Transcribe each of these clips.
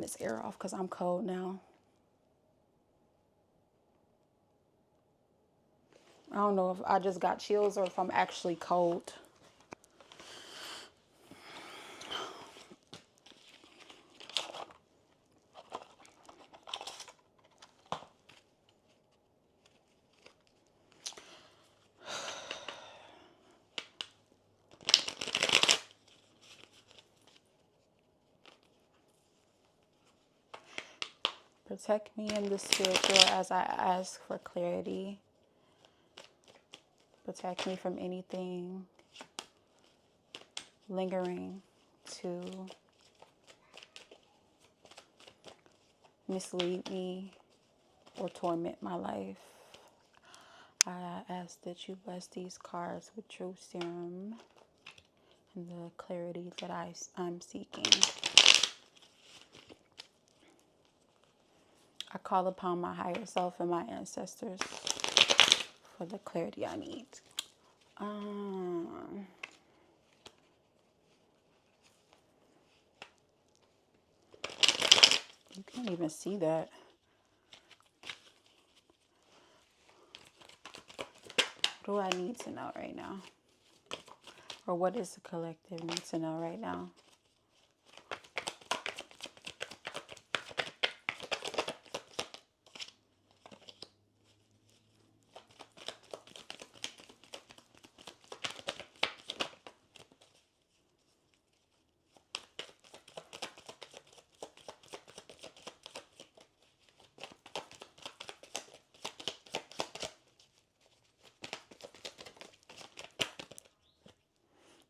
this air off because I'm cold now. I don't know if I just got chills or if I'm actually cold. Protect me in the spiritual as I ask for clarity. Protect me from anything lingering to mislead me or torment my life. I ask that you bless these cards with truth serum and the clarity that I'm seeking. I call upon my higher self and my ancestors for the clarity I need. You can't even see that. What do I need to know right now? Or what does the collective need to know right now?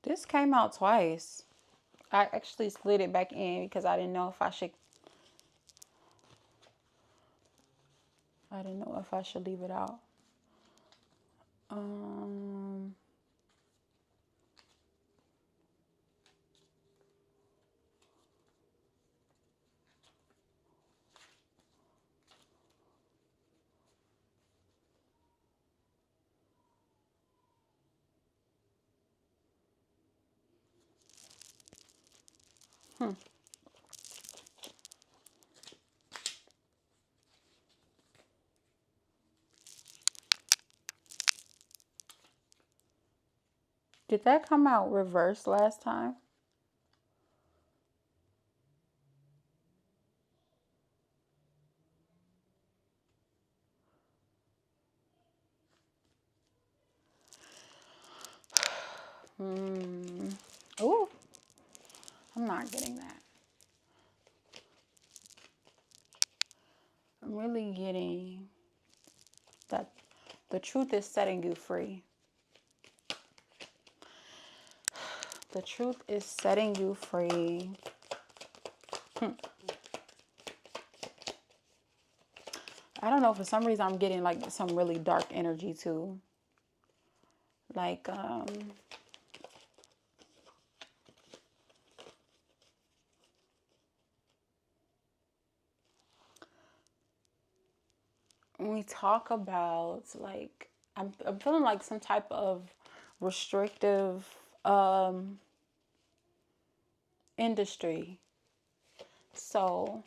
This came out twice. I actually slid it back in because I didn't know if I should leave it out. Did that come out reversed last time? Ooh, I'm not getting that. I'm really getting that the truth is setting you free. The truth is setting you free. I don't know, for some reason I'm getting like some really dark energy too. Like, when we talk about, like, I'm feeling like some type of restrictive industry. So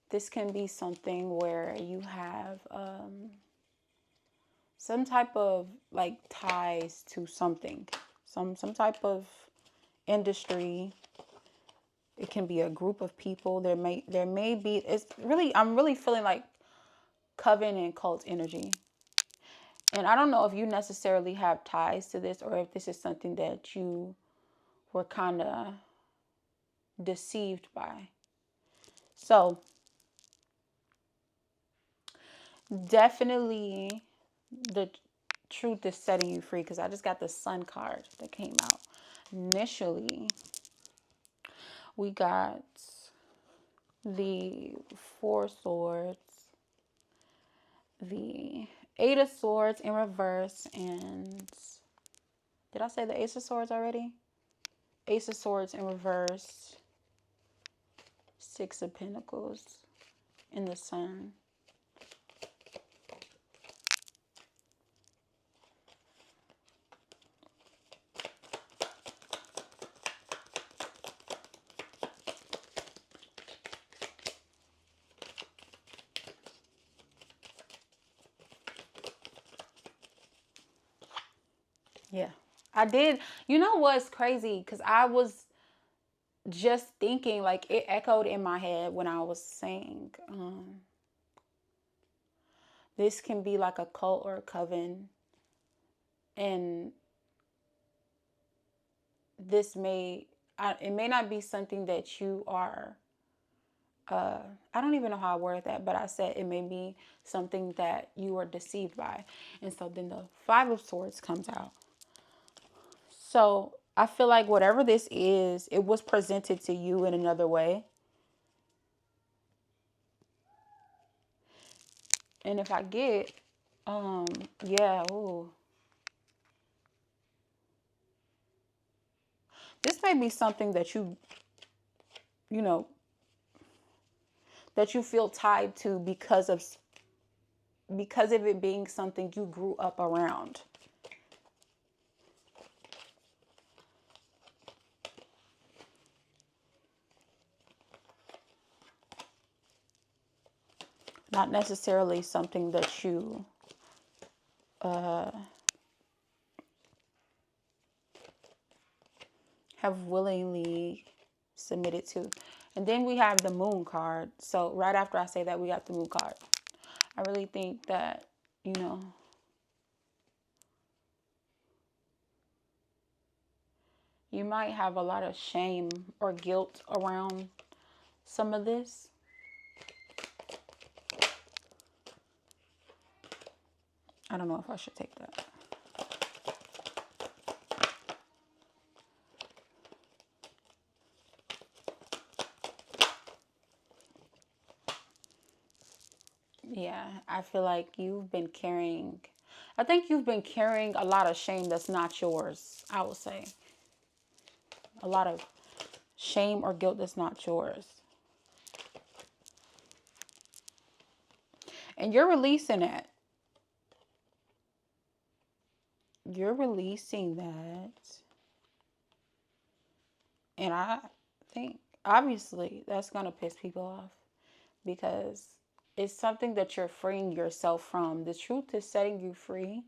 this can be something where you have some type of like ties to something, some type of industry. It can be a group of people. There may be. It's really, I'm really feeling like coven and cult energy. And I don't know if you necessarily have ties to this or if this is something that you were kind of deceived by. So definitely the truth is setting you free, because I just got the Sun card that came out. Initially, we got the Four Swords, the Eight of Swords in reverse, and did I say the Ace of Swords already? Ace of Swords in reverse, Six of Pentacles in the Sun. Yeah. I did. You know what's crazy? Because I was just thinking, like, it echoed in my head when I was saying, this can be like a cult or a coven. And this it may not be something that you are, I don't even know how I word that, but I said it may be something that you are deceived by. And so then the Five of Swords comes out. So I feel like whatever this is, it was presented to you in another way. And if I get, yeah, ooh. This may be something that you know, that you feel tied to because of it being something you grew up around. Not necessarily something that you have willingly submitted to. And then we have the Moon card. So right after I say that, we got the Moon card. I really think that, you might have a lot of shame or guilt around some of this. I don't know if I should take that. Yeah, I feel like I think you've been carrying a lot of shame that's not yours, I would say. A lot of shame or guilt that's not yours. And you're releasing it. You're releasing that. And I think, obviously, that's going to piss people off because it's something that you're freeing yourself from. The truth is setting you free,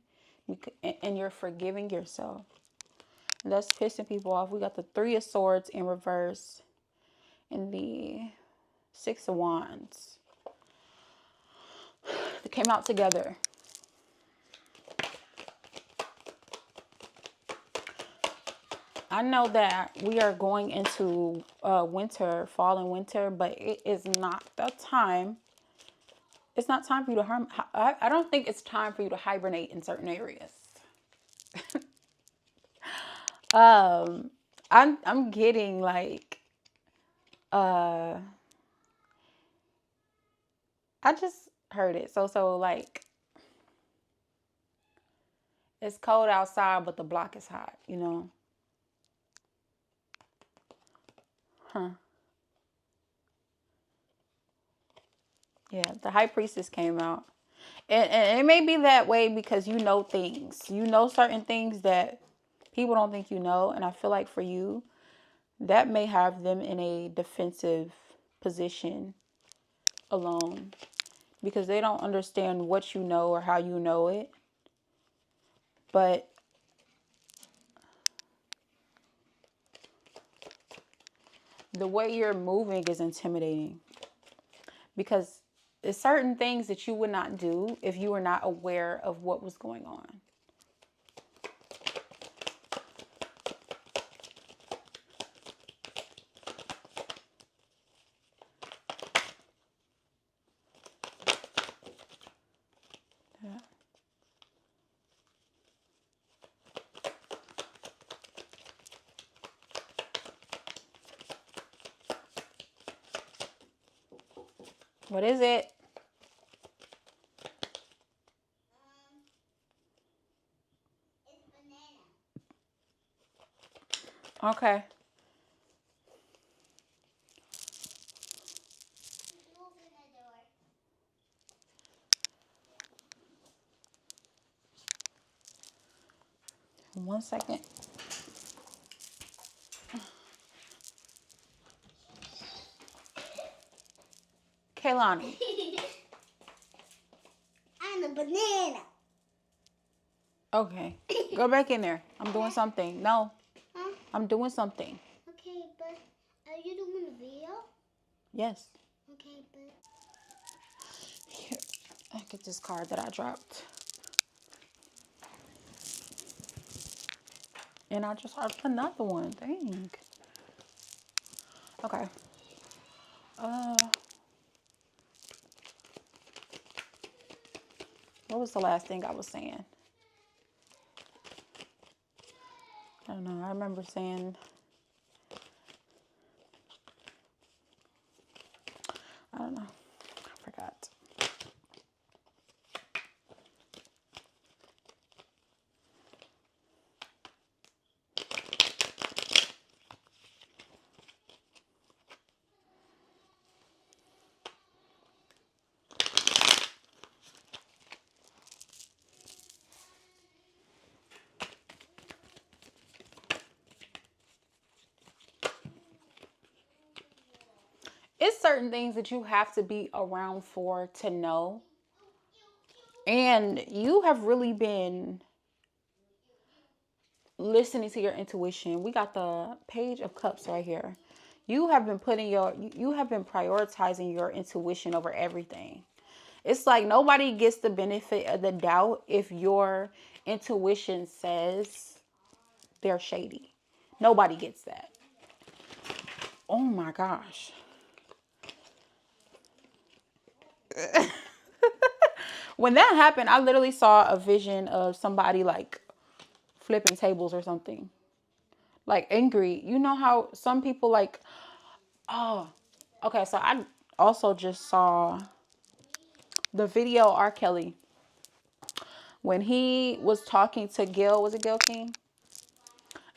and you're forgiving yourself. And that's pissing people off. We got the Three of Swords in reverse and the Six of Wands. They came out together. I know that we are going into winter, fall and winter, but it is not the time. It's not time for you to I don't think it's time for you to hibernate in certain areas. I'm getting like, I just heard it. So like, it's cold outside, but the block is hot, Huh. Yeah, the High Priestess came out. And it may be that way because you know things. You know certain things that people don't think you know. And I feel like for you, that may have them in a defensive position alone because they don't understand what you know or how you know it. But the way you're moving is intimidating because there's certain things that you would not do if you were not aware of what was going on. Yeah. What is it? It's banana. Okay. You open the door. 1 second. Kaylani. I'm a banana. Okay. Go back in there. I'm doing something. No, Huh? I'm doing something. Okay, but are you doing a video? Yes. Okay, but Here, I get this card that I dropped. And I just have another one. Dang. Okay. What was the last thing I was saying? I don't know. I remember saying, I don't know. I forgot. It's certain things that you have to be around for to know. And you have really been listening to your intuition. We got the Page of Cups right here. You have been prioritizing your intuition over everything. It's like nobody gets the benefit of the doubt if your intuition says they're shady. Nobody gets that. Oh my gosh. When that happened, I literally saw a vision of somebody like flipping tables or something. Like angry. You know how some people like, oh, okay. So I also just saw the video R. Kelly when he was talking to Gil. Was it Gil King?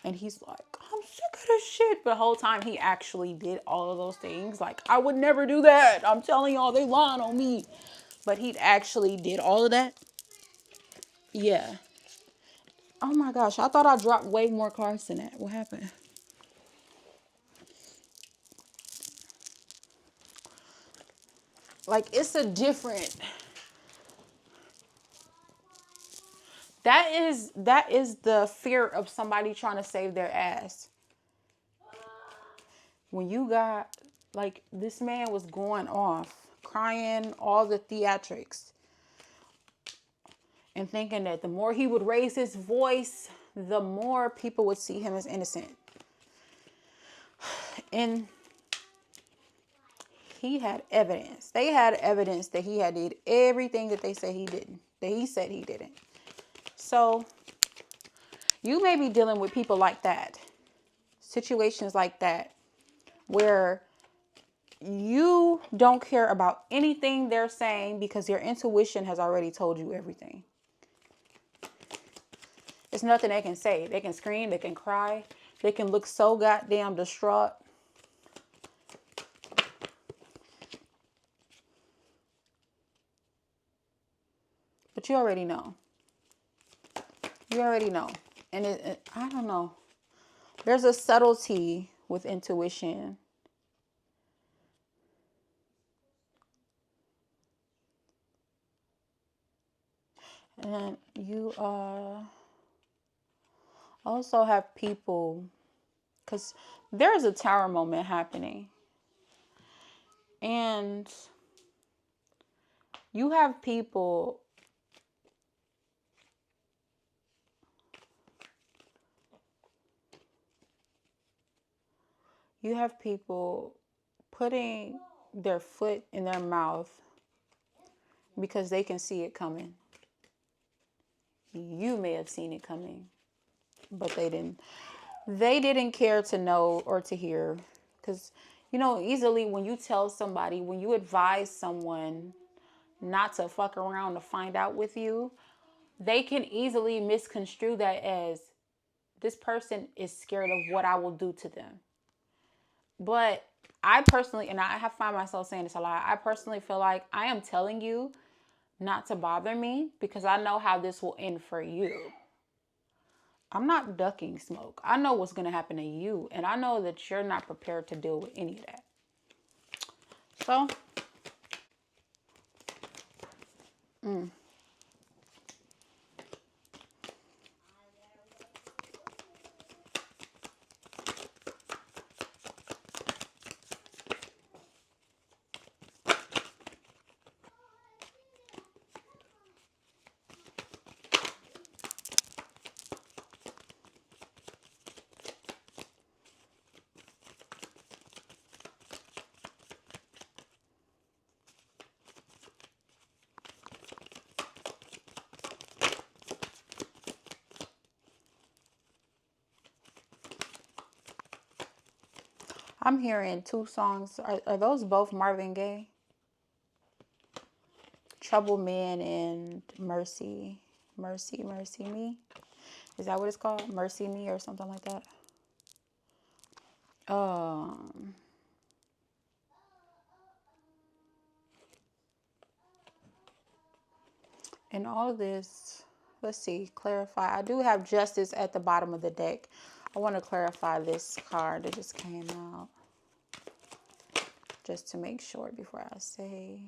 And he's like, I'm sick of this shit. But the whole time he actually did all of those things. Like, I would never do that. I'm telling y'all, they lying on me. But he actually did all of that. Yeah. Oh my gosh. I thought I dropped way more cards than that. What happened? Like, it's a different. That is the fear of somebody trying to save their ass. When you got, like, this man was going off, crying, all the theatrics, and thinking that the more he would raise his voice, the more people would see him as innocent. And he had evidence. They had evidence that he had did everything that they said he didn't. That he said he didn't. So you may be dealing with people like that. Situations like that. Where you don't care about anything they're saying because your intuition has already told you everything. There's nothing they can say. They can scream. They can cry. They can look so goddamn distraught. But you already know. You already know. And I don't know. There's a subtlety with intuition. And you also have people, because there's a tower moment happening. And you have people putting their foot in their mouth because they can see it coming. You may have seen it coming, but they didn't. They didn't care to know or to hear. Because, easily when you tell somebody, when you advise someone not to fuck around to find out with you, they can easily misconstrue that as this person is scared of what I will do to them. But I personally, and I have found myself saying this a lot, I personally feel like I am telling you not to bother me because I know how this will end for you. I'm not ducking smoke. I know what's going to happen to you, and I know that you're not prepared to deal with any of that. So, I'm hearing two songs. Are those both Marvin Gaye? Trouble Man and Mercy. Mercy, Mercy Me. Is that what it's called? Mercy Me or something like that? And all of this, let's see, clarify. I do have Justice at the bottom of the deck. I want to clarify this card that just came out. Just to make sure before I say.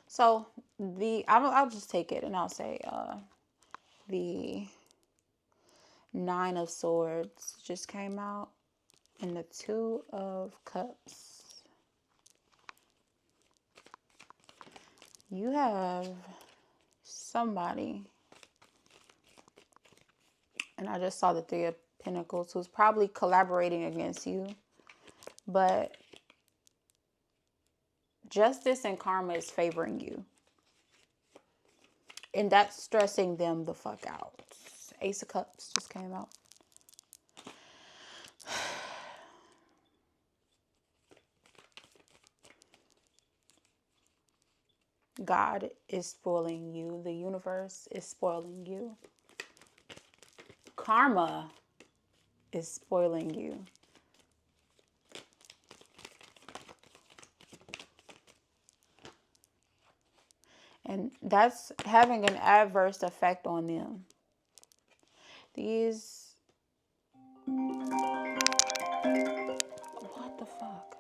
So I'll just take it and I'll say the Nine of Swords just came out and the Two of Cups. You have somebody, and I just saw the Three of Pentacles, who's probably collaborating against you, but justice and karma is favoring you. And that's stressing them the fuck out. Ace of Cups just came out. God is spoiling you. The universe is spoiling you. Karma is spoiling you. And that's having an adverse effect on them. These... What the fuck?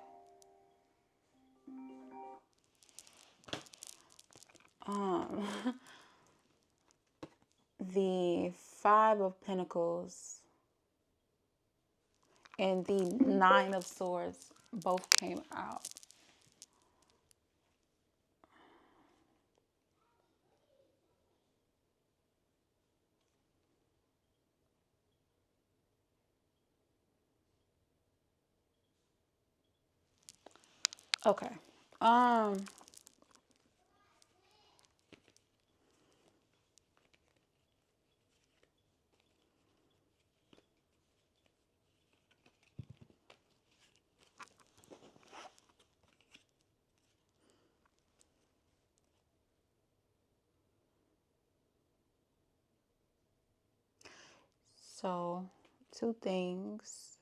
The Five of Pentacles and the Nine of Swords both came out. Okay. So, two things.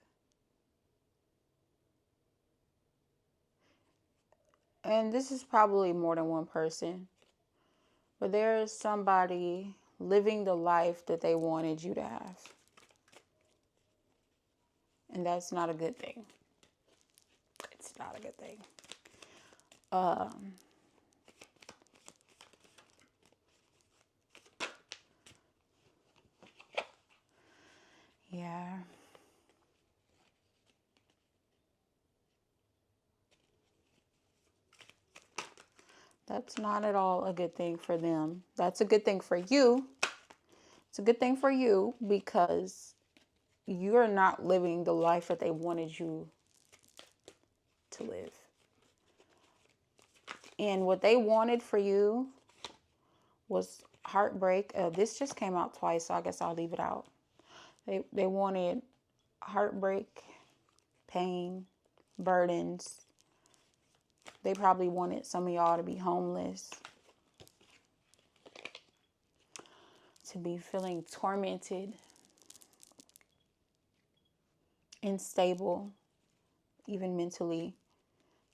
And this is probably more than one person. But there is somebody living the life that they wanted you to have. And that's not a good thing. It's not a good thing. Yeah. That's not at all a good thing for them. That's a good thing for you. It's a good thing for you because you're not living the life that they wanted you to live. And what they wanted for you was heartbreak. This just came out twice, so I guess I'll leave it out. They wanted heartbreak, pain, burdens. They probably wanted some of y'all to be homeless, to be feeling tormented, unstable, even mentally.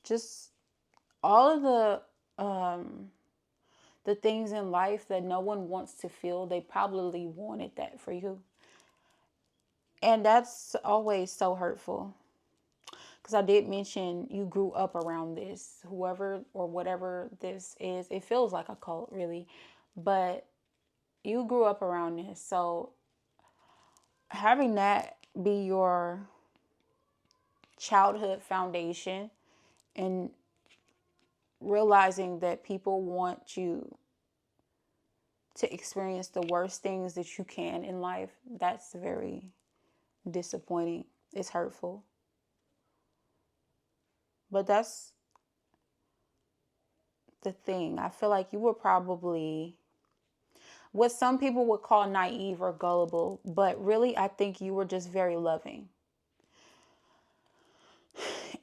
Just all of the things in life that no one wants to feel, they probably wanted that for you. And that's always so hurtful. Because I did mention you grew up around this. Whoever or whatever this is, it feels like a cult, really. But you grew up around this. So having that be your childhood foundation and realizing that people want you to experience the worst things that you can in life, that's very disappointing. It's hurtful. But that's the thing. I feel like you were probably what some people would call naive or gullible, but really I think you were just very loving.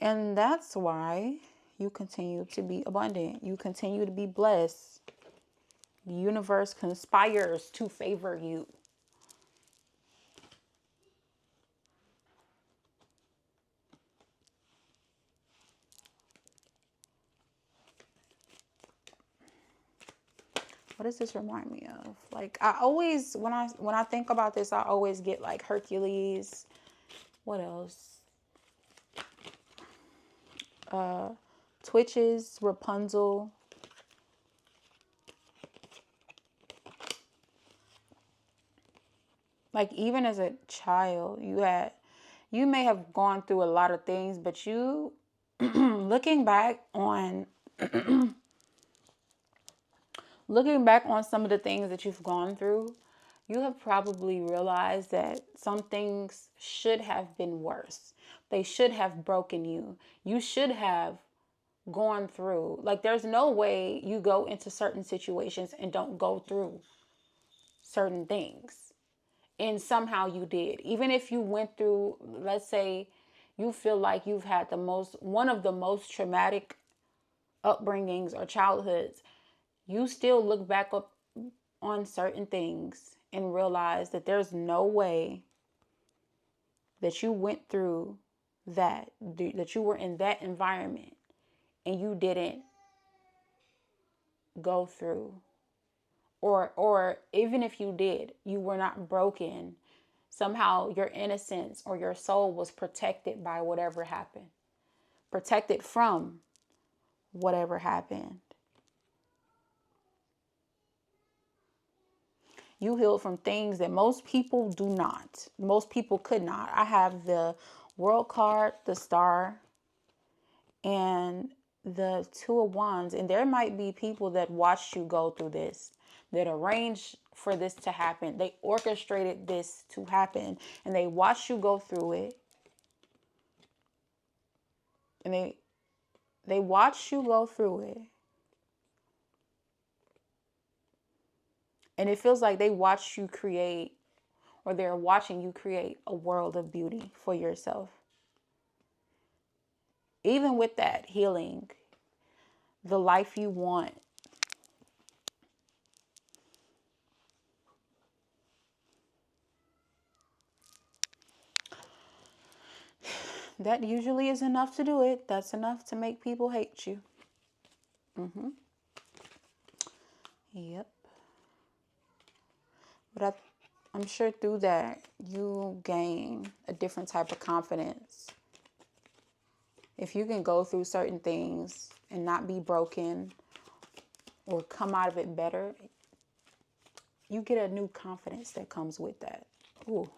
And that's why you continue to be abundant. You continue to be blessed. The universe conspires to favor you. What does this remind me of? Like, I always, when I think about this, I always get like Hercules. What else? Twitches, Rapunzel. Like, even as a child, you may have gone through a lot of things, but you, looking back on some of the things that you've gone through, you have probably realized that some things should have been worse. They should have broken you. You should have gone through. Like, there's no way you go into certain situations and don't go through certain things. And somehow you did. Even if you went through, let's say, you feel like you've had one of the most traumatic upbringings or childhoods, you still look back up on certain things and realize that there's no way that you went through that you were in that environment and you didn't go through. Or even if you did, you were not broken. Somehow your innocence or your soul was protected by whatever happened. Protected from whatever happened. You healed from things that most people do not. Most people could not. I have the World card, the Star, and the Two of Wands. And there might be people that watched you go through this, that arranged for this to happen. They orchestrated this to happen. And they watched you go through it. And they watched you go through it. And it feels like they watched you create, or they're watching you create a world of beauty for yourself. Even with that healing, the life you want, that usually is enough to do it. That's enough to make people hate you. Yep. But I'm sure through that, you gain a different type of confidence. If you can go through certain things and not be broken or come out of it better, you get a new confidence that comes with that. Ooh,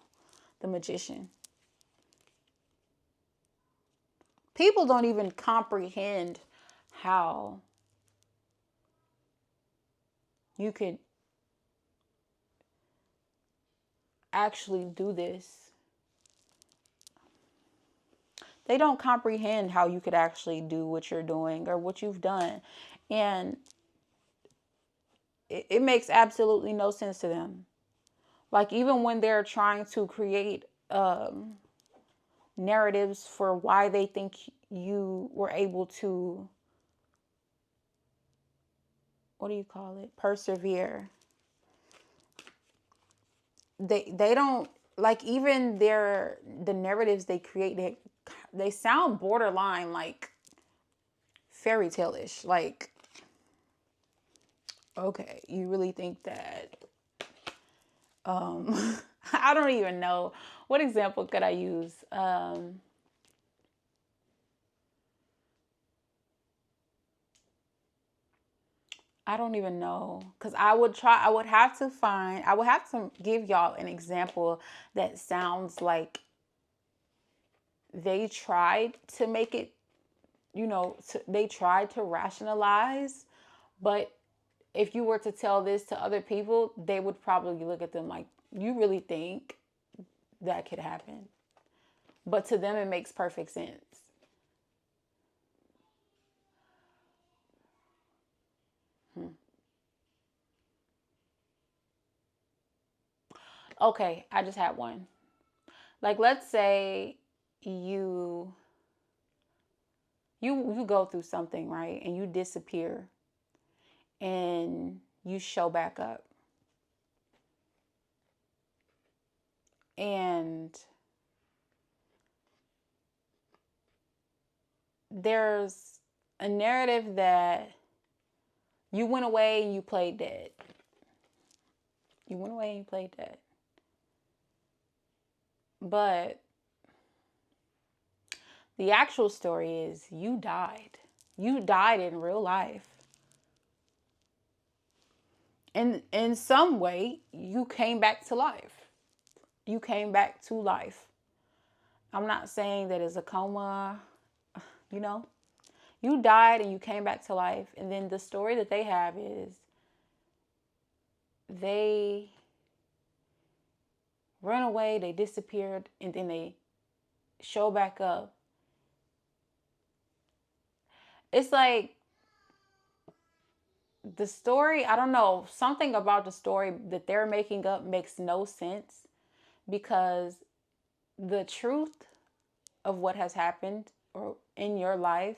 the Magician. People don't even comprehend how you could actually do this. They don't comprehend how you could actually do what you're doing or what you've done. And it makes absolutely no sense to them. Like, even when they're trying to create narratives for why they think you were able to, what do you call it? Persevere. They don't, like, even the narratives they create, they sound borderline like fairy tale-ish. Like, okay, you really think that I don't even know what example could I use. I don't even know, because I would have to give y'all an example that sounds like they tried to make it, they tried to rationalize, but if you were to tell this to other people, they would probably look at them like, you really think that could happen? But to them, it makes perfect sense. Okay, I just had one. Like, let's say you go through something, right? And you disappear and you show back up. And there's a narrative that you went away and you played dead. You went away and you played dead. But the actual story is you died. You died in real life. And in some way, you came back to life. You came back to life. I'm not saying that it's a coma, you know. You died and you came back to life. And then the story that they have is they ran away, they disappeared, and then they show back up. It's like the story, I don't know, something about the story that they're making up makes no sense, because the truth of what has happened or in your life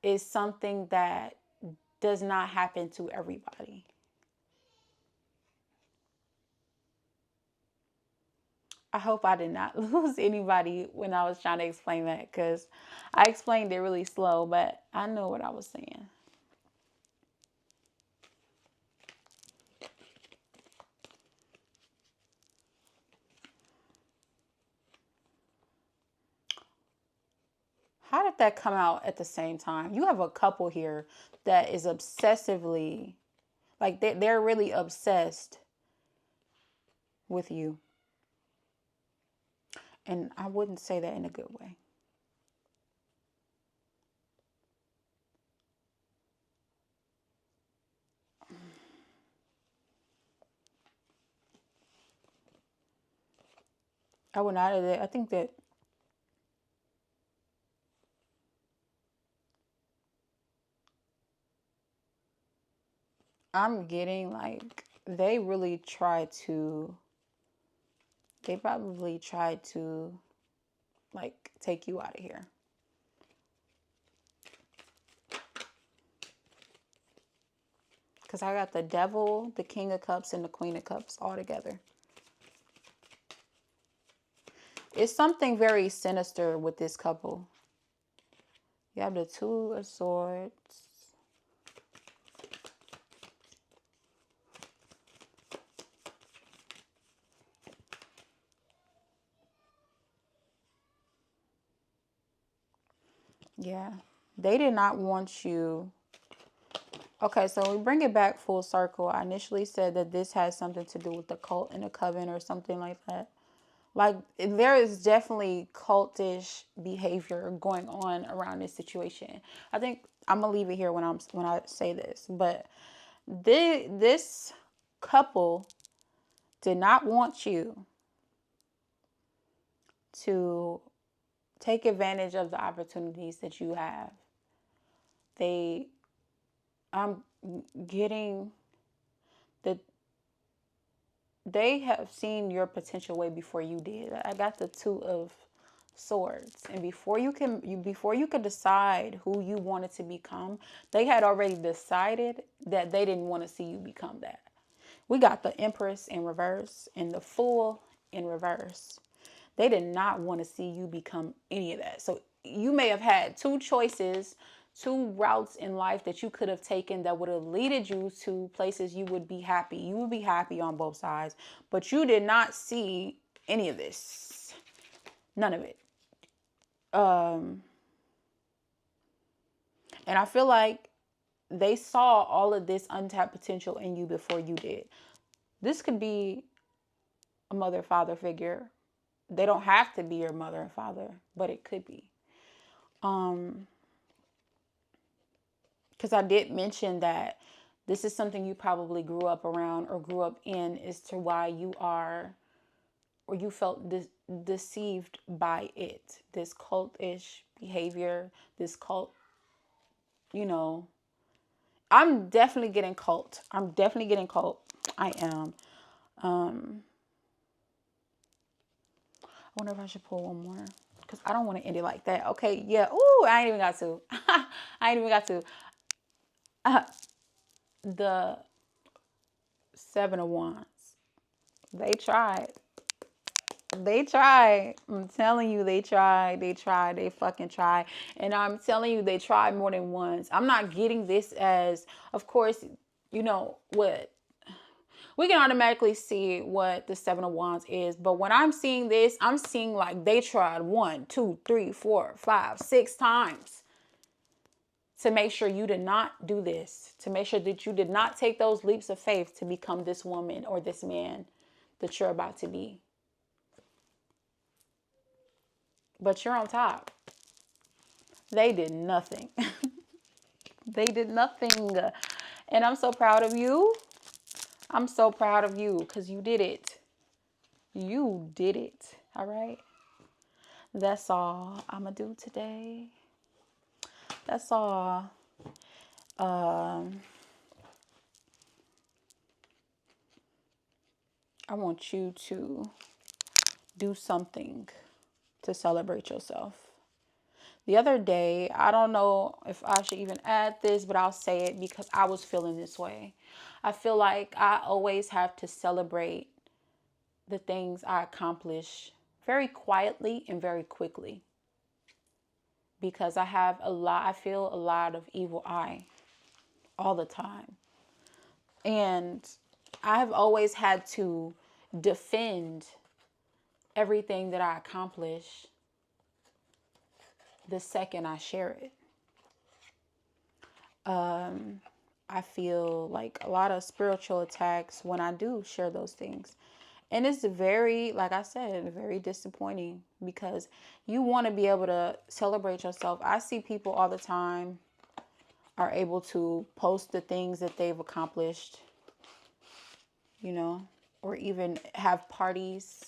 is something that does not happen to everybody. I hope I did not lose anybody when I was trying to explain that, because I explained it really slow, but I know what I was saying. How did that come out at the same time? You have a couple here that is obsessively, like they're really obsessed with you. And I wouldn't say that in a good way. I would not. I think that I'm getting like they probably tried to like take you out of here. Because I got the Devil, the King of Cups, and the Queen of Cups all together. It's something very sinister with this couple. You have the Two of Swords. Yeah. They did not want you. Okay, so we bring it back full circle. I initially said that this has something to do with the cult and the coven or something like that. Like, there is definitely cultish behavior going on around this situation. I think I'm gonna leave it here when I say this, but this couple did not want you to take advantage of the opportunities that you have. I'm getting that they have seen your potential way before you did. I got the Two of Swords, and before you could decide who you wanted to become, they had already decided that they didn't want to see you become that. We got the Empress in reverse and the Fool in reverse. They did not want to see you become any of that. So you may have had two choices, two routes in life that you could have taken that would have led you to places you would be happy. You would be happy on both sides, but you did not see any of this. None of it. And I feel like they saw all of this untapped potential in you before you did. This could be a mother, father figure. They don't have to be your mother and father, but it could be. Because I did mention that This is something you probably grew up around or grew up in as to why you are, or you felt deceived by it. This cultish behavior, this cult, you know. I'm definitely getting cult. I'm definitely getting cult. I am. I wonder if I should pull one more, because I don't want to end it like that. Okay, yeah. Ooh, I ain't even got to. I ain't even got to. The Seven of Wands. They tried. They tried. I'm telling you, they tried. They tried. They fucking tried. And I'm telling you, they tried more than once. I'm not getting this as, of course, you know what? We can automatically see what the Seven of Wands is. But when I'm seeing this, I'm seeing like they tried 1, 2, 3, 4, 5, 6 times to make sure you did not do this, to make sure that you did not take those leaps of faith to become this woman or this man that you're about to be. But you're on top. They did nothing. They did nothing. And I'm so proud of you. I'm so proud of you because you did it. You did it. All right. That's all I'm going to do today. That's all. I want you to do something to celebrate yourself. The other day, I don't know if I should even add this, but I'll say it because I was feeling this way. I feel like I always have to celebrate the things I accomplish very quietly and very quickly, because I feel a lot of evil eye all the time. And I've always had to defend everything that I accomplish the second I share it. I feel like a lot of spiritual attacks when I do share those things. And it's very, like I said, very disappointing because you want to be able to celebrate yourself. I see people all the time are able to post the things that they've accomplished, you know, or even have parties.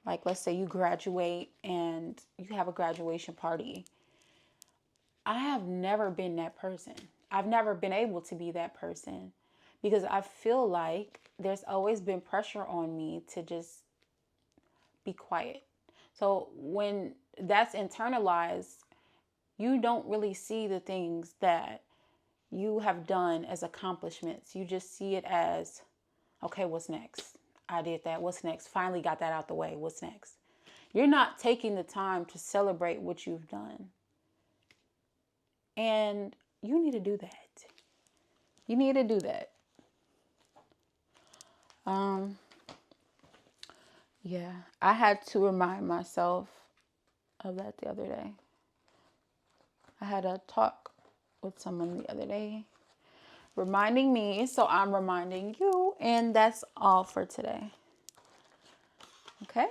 Like, let's say you graduate and you have a graduation party. I have never been that person. I've never been able to be that person because I feel like there's always been pressure on me to just be quiet. So when that's internalized, you don't really see the things that you have done as accomplishments. You just see it as, okay, what's next? I did that. What's next? Finally got that out the way. What's next? You're not taking the time to celebrate what you've done. And you need to do that. You need to do that. Yeah, I had to remind myself of that the other day. I had a talk with someone the other day, reminding me, so I'm reminding you, and that's all for today. Okay?